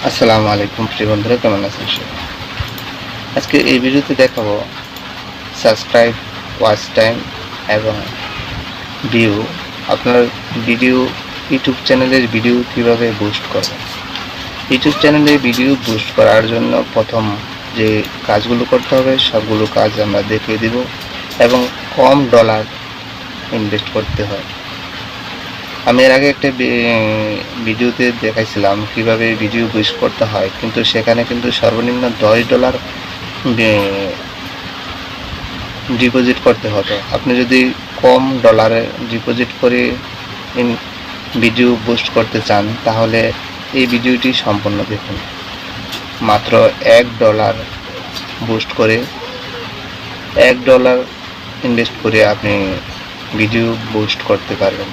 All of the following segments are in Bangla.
আসসালামু আলাইকুম প্রিয় বন্ধুরা, কেমন আছেন সবাই? আজকে এই ভিডিওতে দেখাবো সাবস্ক্রাইব, ওয়াচ টাইম এবং ভিউ আপনার ভিডিও ইউটিউব চ্যানেলের ভিডিও কিভাবে বুস্ট করবেন। ইউটিউব চ্যানেলে ভিডিও বুস্ট করার জন্য প্রথম যে কাজগুলো করতে হবে সবগুলো কাজ আমরা দেখিয়ে দিব এবং কম ডলার ইনভেস্ট করতে হয়। আমি এর আগে একটা ভিডিওতে দেখাইছিলাম কিভাবে ভিডিও বুস্ট করতে হয়, কিন্তু সেখানে কিন্তু সর্বনিম্ন $10 ডিপোজিট করতে হতো। আপনি যদি কম ডলারে ডিপোজিট করে ভিডিও বুস্ট করতে চান তাহলে এই ভিডিওটি সম্পূর্ণ দেখুন। মাত্র $1 বুস্ট করে $1 ইনভেস্ট করে আপনি ভিডিও বুস্ট করতে পারবেন,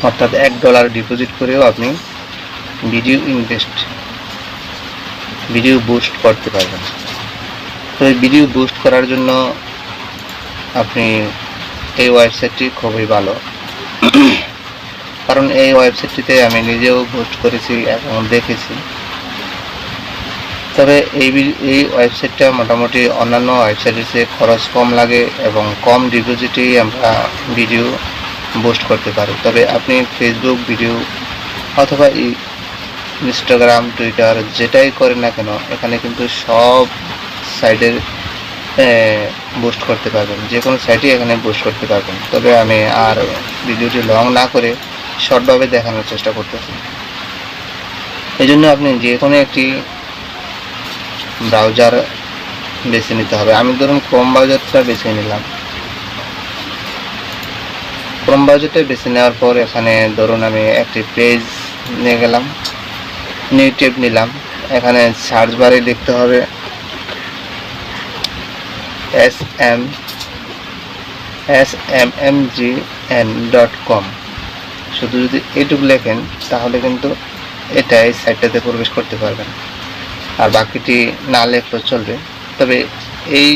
অর্থাৎ $1 ডিপোজিট করেও আপনি ভিডিও বুস্ট করতে পারবেন। তো এই ভিডিও বুস্ট করার জন্য আপনি এই ওয়েবসাইটটি খুবই ভালো, কারণ এই ওয়েবসাইটটিতে আমি নিজেও বুস্ট করেছি এবং দেখেছি। তবে এই ওয়েবসাইটটা মোটামুটি অন্যান্য ওয়েবসাইটের চেয়ে খরচ কম লাগে এবং কম ডিপোজিটেই আমরা ভিডিও বুস্ট করতে পারি। তবে আপনি ফেসবুক ভিডিও অথবা ইনস্টাগ্রাম, টুইটার যেটাই করেন না কেন, এখানে কিন্তু সব সাইডের বুস্ট করতে পারবেন, যে কোনো সাইটে এখানে বুস্ট করতে পারবেন। তবে আমি আর ভিডিওটি লং না করে শর্টভাবে দেখানোর চেষ্টা করতেছি। এই জন্য আপনি যে কোনো একটি ব্রাউজার বেছে নিতে হবে। আমি ধরুন ক্রোম ব্রাউজারটা বেছে নিলাম। ক্রোম ব্রাউজারটা বেছে নেওয়ার পর এখানে ধরুন আমি একটি পেজ নিয়ে গেলাম, নিউ ট্যাব নিলাম। এখানে সার্চ বারে লিখতে হবে smmgn.com। শুধু যদি এটুকু লেখেন তাহলে কিন্তু এই সাইটটাতে প্রবেশ করতে পারবেন, আর বাকিটি না লেখলেও চলবে। তবে এই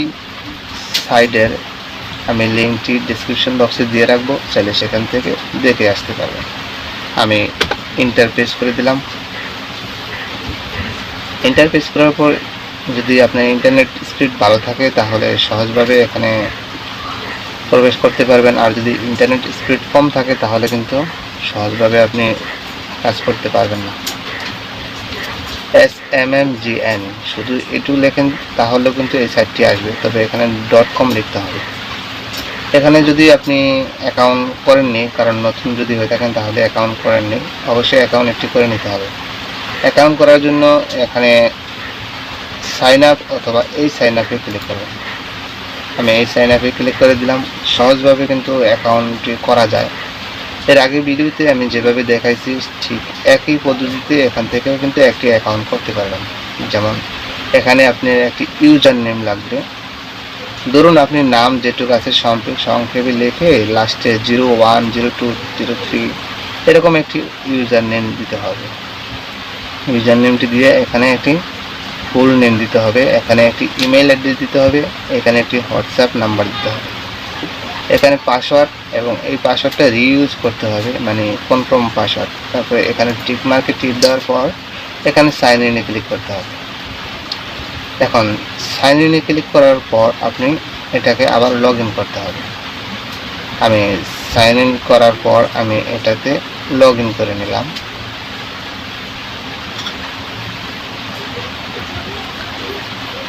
সাইটের আমি লিঙ্কটি ডিসক্রিপশন বক্সে দিয়ে রাখবো, চাইলে সেখান থেকে দেখে আসতে পারবেন। আমি ইন্টারফেস করে দিলাম। ইন্টারফেস করার পর যদি আপনার ইন্টারনেট স্পিড ভালো থাকে তাহলে সহজভাবে এখানে প্রবেশ করতে পারবেন, আর যদি ইন্টারনেট স্পিড কম থাকে তাহলে কিন্তু সহজভাবে আপনি কাজ করতে পারবেন না। smmgn শুধু এটু লেখেন তাহলেও কিন্তু এই সাইটটি আসবে, তবে এখানে .com লিখতে হবে। এখানে যদি আপনি অ্যাকাউন্ট করেননি, কারণ নতুন যদি হয়ে থাকেন তাহলে অ্যাকাউন্ট করেননি, অবশ্যই অ্যাকাউন্ট একটি করে নিতে হবে। অ্যাকাউন্ট করার জন্য এখানে সাইন আপ অথবা এই সাইন আপে ক্লিক করবেন। আমি এই সাইন আপে ক্লিক করে দিলাম। সহজভাবে কিন্তু অ্যাকাউন্টটি করা যায়। এর আগে ভিডিওতে আমি যেভাবে দেখাইছি ঠিক একই পদ্ধতিতে এখান থেকেও কিন্তু একটি অ্যাকাউন্ট করতে পারবেন। যেমন এখানে আপনার একটি ইউজার নেম লাগবে। ধরুন আপনি নাম যেটুকু আছে সংক্ষেপে লিখে লাস্টে 01, 02, 03 এরকম একটি ইউজার নেম দিতে হবে। ইউজার নেমটি দিয়ে এখানে একটি ফুল নেম দিতে হবে, এখানে একটি ইমেল অ্যাড্রেস দিতে হবে, এখানে একটি হোয়াটসঅ্যাপ নাম্বার দিতে হবে, এখানে পাসওয়ার্ড, এবং এই পাসওয়ার্ডটা রিইউজ করতে হবে, মানে কনফার্ম পাসওয়ার্ড। তারপরে এখানে টিক মার্কে টিপ দেওয়ার পর এখানে সাইন ইনে ক্লিক করতে হবে। এখন সাইন ইনে ক্লিক করার পর আপনি এটাকে আবার লগ ইন করতে হবে। আমি সাইন ইন করার পর আমি এটাতে লগ ইন করে নিলাম।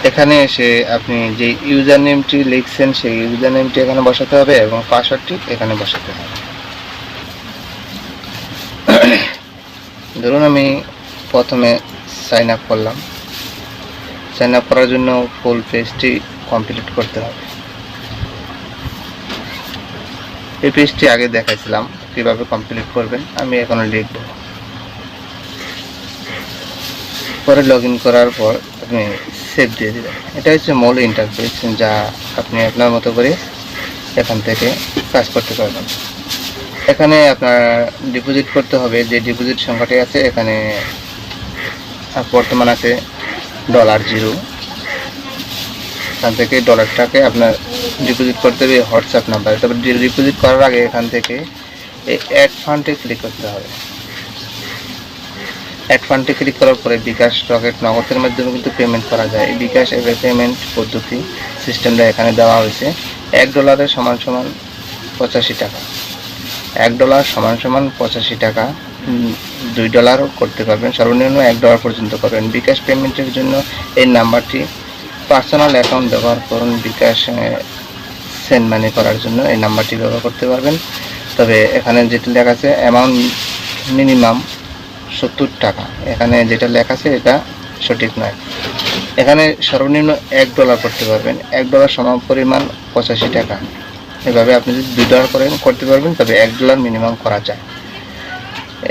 এখানে এসে আপনি যে ইউজার নেমটি লিখছেন সেই ইউজার নেমটি এখানে বসাতে হবে এবং পাসওয়ার্ডটি এখানে বসাতে হবে। ধরুন আমি প্রথমে সাইন আপ করলাম। সাইন আপ করার জন্য ফুল পেজটি কমপ্লিট করতে হবে। এই পেজটি আগে দেখাইছিলাম কিভাবে কমপ্লিট করবেন, আমি এখন লিখব। পরে লগ ইন করার পর আপনি সেভ দিয়ে দেবেন। এটা হচ্ছে মূল ইন্টারফেস, যা আপনি আপনার মতো করে এখান থেকে কাজ করতে পারবেন। এখানে আপনার ডিপোজিট করতে হবে, যে ডিপোজিট সংখ্যাটি আছে এখানে বর্তমান আছে $0। এখান থেকে ডলারটাকে আপনার ডিপোজিট করতে হবে হোয়াটসঅ্যাপ নাম্বার। তবে ডিপোজিট করার আগে এখান থেকে এই অ্যাড ফান্ডে ক্লিক করতে হবে। অ্যাড ফান্ডে ক্লিক করার পরে বিকাশ, রকেট, নগদের মাধ্যমে কিন্তু পেমেন্ট করা যায়। এই বিকাশ এর পেমেন্ট পদ্ধতি সিস্টেমটা এখানে দেওয়া হয়েছে। $1 সমান সমান 85 টাকা। $1 সমান সমান 85 টাকা। $2 করতে পারবেন, সর্বনিম্ন $1 পর্যন্ত করবেন। বিকাশ পেমেন্টের জন্য এই নাম্বারটি পার্সোনাল অ্যাকাউন্ট ব্যবহার করুন। বিকাশ সেন্ড মানি করার জন্য এই নাম্বারটি ব্যবহার করতে পারবেন। তবে এখানে যেটা লেখা আছে অ্যামাউন্ট মিনিমাম 70 টাকা, এখানে যেটা লেখা আছে এটা সঠিক নয়। এখানে সর্বনিম্ন $1 করতে পারবেন। $1 সমান পরিমাণ 85 টাকা। এভাবে আপনি যদি $2 করেন করতে পারবেন, তবে $1 মিনিমাম করা যায়।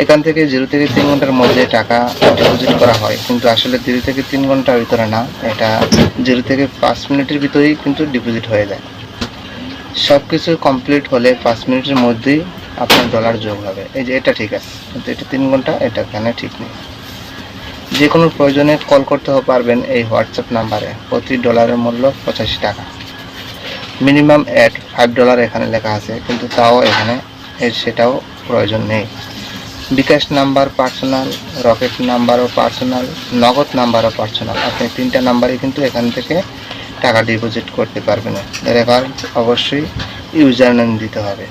এখান থেকে 0 থেকে 3 ঘন্টার মধ্যে টাকা ডিপোজিট করা হয়, কিন্তু আসলে 0 থেকে 3 ঘন্টার ভিতরে না, এটা 0 থেকে 5 মিনিটের ভিতরেই কিন্তু ডিপোজিট হয়ে যায়। সব কিছু কমপ্লিট হলে 5 মিনিটের মধ্যেই আপনার ডলার যোগ হবে। এই যে এটা ঠিক আছে, কিন্তু এটা 3 ঘন্টা, এটা এখানে ঠিক নেই। যে কোনো প্রয়োজনে কল করতে পারবেন এই হোয়াটসঅ্যাপ নাম্বারে। প্রতি ডলারের মূল্য 85 টাকা। মিনিমাম অ্যাড $5 এখানে লেখা আছে, কিন্তু তাও এখানে সেটাও প্রয়োজন নেই। বিকাশ নাম্বার পার্সোনাল, রকেট নাম্বারও পার্সোনাল, নগদ নাম্বারও পার্সোনাল। আপনি 3টা নাম্বারই কিন্তু এখান থেকে টাকা ডিপোজিট করতে পারবেন। এবার অবশ্যই ইউজার নেম দিতে হবে।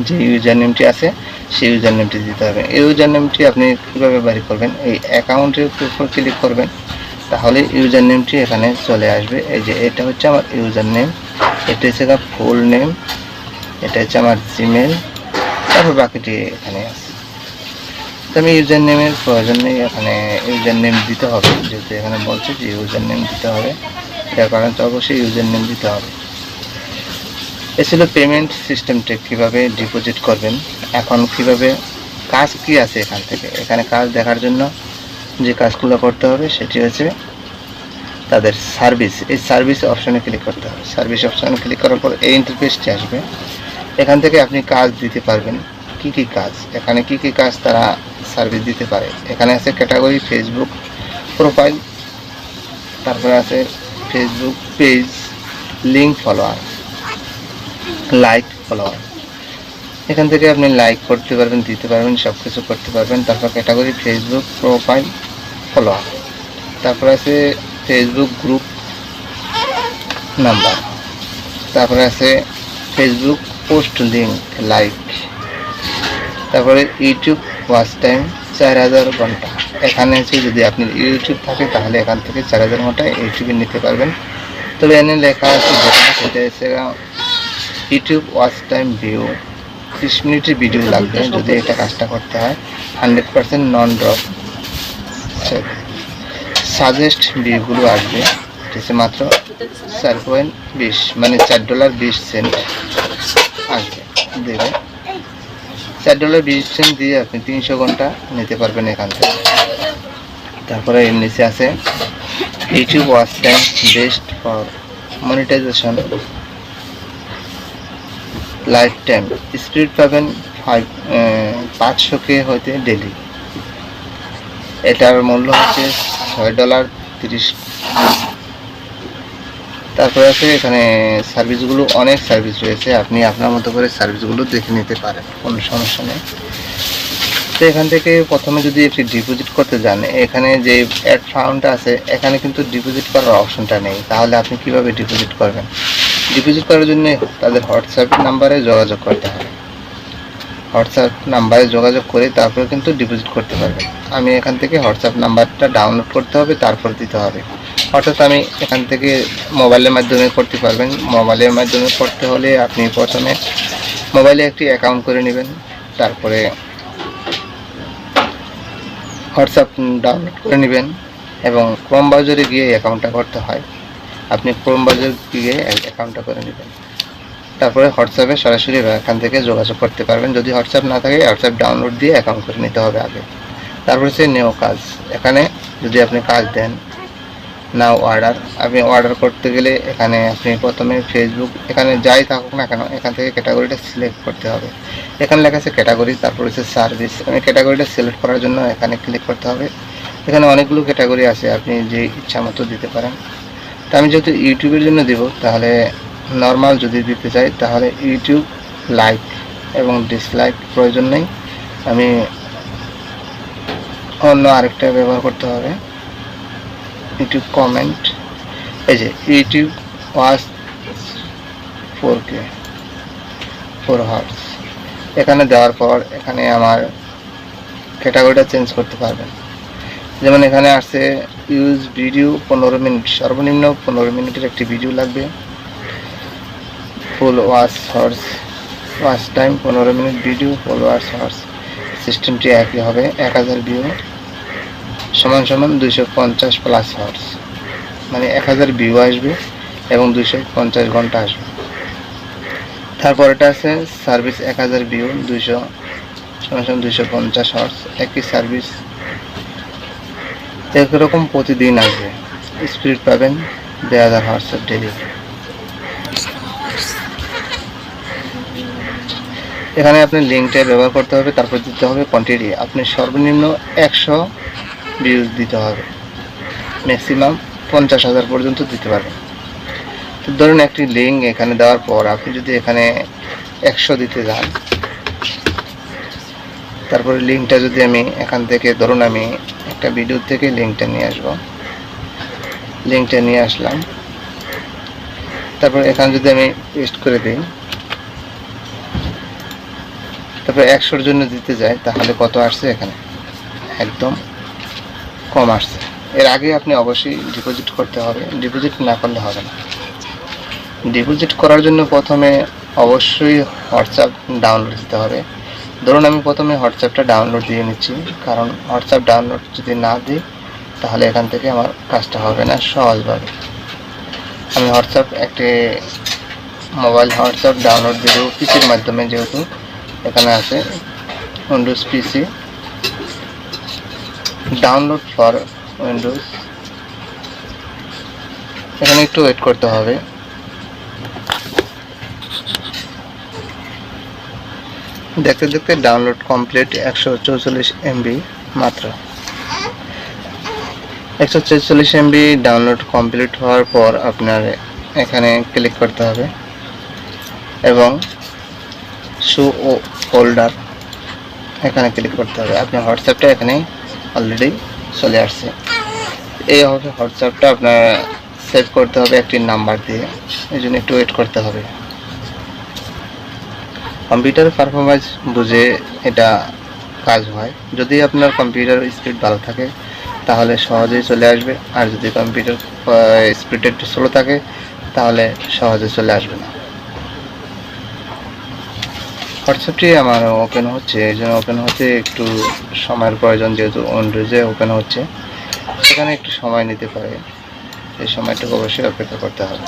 যে ইউজার নেমটি আছে সেই ইউজার নেমটি দিতে হবে। এই ইউজার নেমটি আপনি কীভাবে বের করবেন? এই অ্যাকাউন্টের উপর ক্লিক করবেন, তাহলে ইউজার নেমটি এখানে চলে আসবে। এই যে এটা হচ্ছে আমার ইউজার নেম, এটা হচ্ছে আমার ফুল নেম, এটা হচ্ছে আমার জিমেল, তারপর বাকিটি এখানে আছে। তো আমি ইউজার নেমের প্রয়োজন নেই, এখানে ইউজার নেম দিতে হবে, যেহেতু এখানে বলছে যে ইউজার নেম দিতে হবে, এটার কারণে তো অবশ্যই ইউজার নেম দিতে হবে। এ ছিল পেমেন্ট সিস্টেমটা, কীভাবে ডিপোজিট করবেন। এখন কীভাবে কাজ কী আছে এখান থেকে, এখানে কাজ দেখার জন্য যে কাজগুলো করতে হবে সেটি হচ্ছে তাদের সার্ভিস। এই সার্ভিস অপশানে ক্লিক করতে হবে। সার্ভিস অপশানে ক্লিক করার পর এই ইন্টারফেসটি আসবে। এখান থেকে আপনি কাজ দিতে পারবেন। কি কি কাজ, এখানে কি কি কাজ তারা সার্ভিস দিতে পারে। এখানে আছে ক্যাটাগরি, ফেসবুক প্রোফাইল, তারপরে আছে Facebook page, link follower, like follower. এখান থেকে আপনি লাইক করতে পারবেন, দিতে পারবেন, সব কিছু করতে পারবেন। তারপর ক্যাটাগরি ফেসবুক প্রোফাইল ফলোয়ার, তারপরে আছে ফেসবুক গ্রুপ নাম্বার, তারপরে আছে ফেসবুক পোস্ট লিঙ্ক লাইক, তারপরে ইউটিউব ওয়াচ টাইম 4000 ঘন্টা। এখানে আছে যদি আপনি ইউটিউব থাকে তাহলে এখান থেকে 4000 ঘন্টা ইউটিউবে নিতে পারবেন। তবে এখানে লেখা আছে যেটা সেটা হচ্ছে ইউটিউব ওয়াচ টাইম ভিউ 30 মিনিটের ভিডিও লাগবে যদি এটা কাজটা করতে হয়। 100% নন ড্রপ। সাজেস্ট ভিউগুলো আসবে, ঠিক আছে, মাত্র 4.20 মানে $4.20 আসবে দেবে। $4.20 দিয়ে আপনি 300 ঘন্টা নিতে পারবেন এখান থেকে। তারপরে এর নিচে আছে YouTube watch time best for monetization lifetime speed পাবেন 500K হইতে ডেলি। এটার মূল্য হচ্ছে $6.30। তারপরে আছে এখানে সার্ভিসগুলো, অনেক সার্ভিস রয়েছে, আপনি আপনার মতো করে সার্ভিসগুলো দেখে নিতে পারেন, কোনো সমস্যা নেই। তো এখান থেকে প্রথমে যদি একটি ডিপোজিট করতে যান, এখানে যে অ্যাড ফান্ড আছে এখানে কিন্তু ডিপোজিট করার অপশনটা নেই। তাহলে আপনি কিভাবে ডিপোজিট করবেন? ডিপোজিট করার জন্য তাদের হোয়াটসঅ্যাপ নাম্বারে যোগাযোগ করতে হবে। হোয়াটসঅ্যাপ নাম্বারে যোগাযোগ করে তারপর কিন্তু ডিপোজিট করতে পারবেন। আমি এখান থেকে হোয়াটসঅ্যাপ নাম্বারটা ডাউনলোড করতে হবে, তারপর দিতে হবে। অর্থাৎ আমি এখান থেকে মোবাইলের মাধ্যমে করতে পারবেন। মোবাইলের মাধ্যমে করতে হলে আপনি প্রথমে মোবাইলে একটি অ্যাকাউন্ট করে নেবেন, তারপরে হোয়াটসঅ্যাপ ডাউনলোড করে নেবেন এবং ক্রোম ব্রাউজারে গিয়ে অ্যাকাউন্টটা করতে হয়। আপনি ক্রোম ব্রাউজারে গিয়ে অ্যাকাউন্টটা করে নেবেন, তারপরে হোয়াটসঅ্যাপে সরাসরি এখান থেকে যোগাযোগ করতে পারবেন। যদি হোয়াটসঅ্যাপ না থাকে হোয়াটসঅ্যাপ ডাউনলোড দিয়ে অ্যাকাউন্ট করে নিতে হবে আগে। তারপরে হচ্ছে নিউ কাজ। এখানে যদি আপনি কাজ দেন নাও অর্ডার, আপনি অর্ডার করতে গেলে এখানে আপনি প্রথমে ফেসবুক, এখানে যাই থাকুক না কেন এখান থেকে ক্যাটাগরিটা সিলেক্ট করতে হবে। এখানে লেখা আছে ক্যাটাগরি, তারপর হচ্ছে সার্ভিস। আমি ক্যাটাগরিটা সিলেক্ট করার জন্য এখানে ক্লিক করতে হবে। এখানে অনেকগুলো ক্যাটাগরি আছে, আপনি যে ইচ্ছা মতো দিতে পারেন। তা আমি যেহেতু ইউটিউবের জন্য দেব, তাহলে নর্মাল যদি দিতে চাই তাহলে ইউটিউব লাইক এবং ডিসলাইক প্রয়োজন নেই। আমি অন্য আরেকটা ব্যবহার করতে হবে, ইউটিউব কমেন্ট। এই যে ইউটিউব ওয়াচ 4K 4 হার্টজ, এখানে দেওয়ার পর এখানে আমার ক্যাটাগরিটা চেঞ্জ করতে পারবেন। যেমন এখানে আছে ইউজ ভিডিও 15 মিনিট, সর্বনিম্ন 15 মিনিটের একটি ভিডিও লাগবে। Full watch hours, watch time 15 minute video, full watch hours. সিস্টেমটি একই হবে, 1000 ভিউ সমান সমান 250 প্লাস হার্স, মানে 1000 ভিউ আসবে এবং 250 ঘন্টা আসবে। তারপর এটা আছে সার্ভিস 1000 ভিউ 200 সমান সমান 250 হার্স, একই সার্ভিস একরকম প্রতিদিন আসবে। স্পিড পাবেন 2000 হার্সের ডেলি। এখানে আপনি লিঙ্কটা ব্যবহার করতে হবে, তারপর দিতে হবে কোয়ান্টিটি। আপনি সর্বনিম্ন 100 ভিউজ দিতে হবে, ম্যাক্সিমাম 50,000 পর্যন্ত দিতে পারবেন। তো ধরুন একটি লিঙ্ক এখানে দেওয়ার পর আপনি যদি এখানে 100 দিতে যান, তারপরে লিঙ্কটা যদি আমি এখান থেকে ধরুন আমি একটা ভিডিও থেকে লিঙ্কটা নিয়ে আসবো, লিঙ্কটা নিয়ে আসলাম, তারপর এখানে যদি আমি পেস্ট করে দিই, তারপরে 100-এর জন্য দিতে যাই, তাহলে কত আসছে এখানে? একদম কম আসছে। এর আগে আপনি অবশ্যই ডিপোজিট করতে হবে, ডিপোজিট না করলে হবে না। ডিপোজিট করার জন্য প্রথমে অবশ্যই হোয়াটসঅ্যাপ ডাউনলোড দিতে হবে। ধরুন আমি প্রথমে হোয়াটসঅ্যাপটা ডাউনলোড দিয়ে নিচ্ছি, কারণ হোয়াটসঅ্যাপ ডাউনলোড যদি না দিই তাহলে এখান থেকে আমার কাজটা হবে না সহজভাবে। আমি হোয়াটসঅ্যাপ একটি মোবাইল হোয়াটসঅ্যাপ ডাউনলোড দেব পিসির মাধ্যমে, যেহেতু এখানে আছে Windows PC download for Windows. এখানে একটু ওয়েট করতে হবে। দেখতে দেখতে ডাউনলোড কমপ্লিট, 144 MB মাত্র। 144 MB ডাউনলোড কমপ্লিট হওয়ার পর আপনার এখানে ক্লিক করতে হবে এবং শো ও ফোল্ডার এখানে ক্লিক করতে হবে। আপনার হোয়াটসঅ্যাপটা এখানে অলরেডি চলে আসছে। এই হবে হোয়াটসঅ্যাপটা, আপনার সেভ করতে হবে একটি নাম্বার দিয়ে, এই জন্য একটু ওয়েট করতে হবে। কম্পিউটার পারফরমেন্স বুঝে এটা কাজ হয়। যদি আপনার কম্পিউটার স্পিড ভালো থাকে তাহলে সহজেই চলে আসবে, আর যদি কম্পিউটার স্পিড একটু স্লো থাকে তাহলে সহজে চলে আসবে না। হোয়াটসঅ্যাপটি আমার ওপেন হচ্ছে, এই জন্য ওপেন হতে একটু সময়ের প্রয়োজন, যেহেতু উইন্ডোজে ওপেন হচ্ছে সেখানে একটু সময় নিতে পারে, এই সময়টুকু অবশ্যই অপেক্ষা করতে হবে।